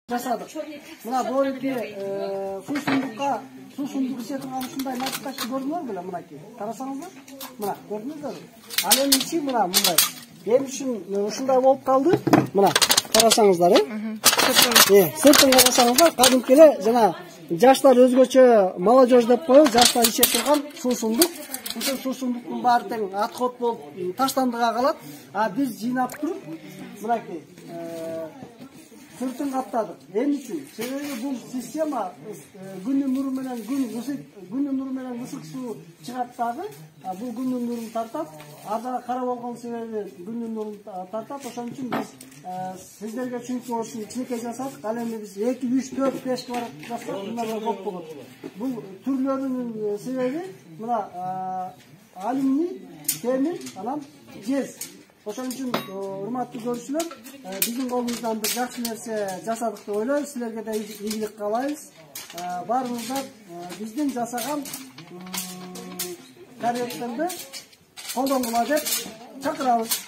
жасадық. Мына бойынки су сундук ішетін ушундай насыпташты көрдүңөр беле мынакей. Карасаңыздар? Мына көрдүңүздөр? Ал эми ичи мына мындай. Эми үчүн ушундай болуп калды. Мына карасаңыздар, сыртын карасаңыздар, кадимки эле жана жаштар өзгөчө молодежь деп коюп, жаштар иче турган суу сундук. Ушул суу сундуктун баары тең отход болуп таштандыга калат. А биз жыйнап туруп мынакей сыртын каптадык. Эмне үчүн? Себеби бул система күндүн нуру менен ысык суу чыгат дагы. Бул күндүн нурун тартат. Ада кара болгон себеби күндүн нурун тартат. Ошон үчүн биз сиздерге түшүнүктүү болуш үчүн кичинекей жасадык. Ал эми биз 2, 3, 4, 5 квадрат жасап, мындай болуп болот. Бул түрлөрүнүн себеби мына алюминий, темир, анан жез. Ошон үчүн урматтуу көрүүчүлөр, биздин колубуздан бир жакшы нерсе жасадык деп ойлойбуз. Силерге да ийгилик каалайбыз. Баарыңыздар биздин жасаган кабинеттерди колдонгула деп чакырабыз.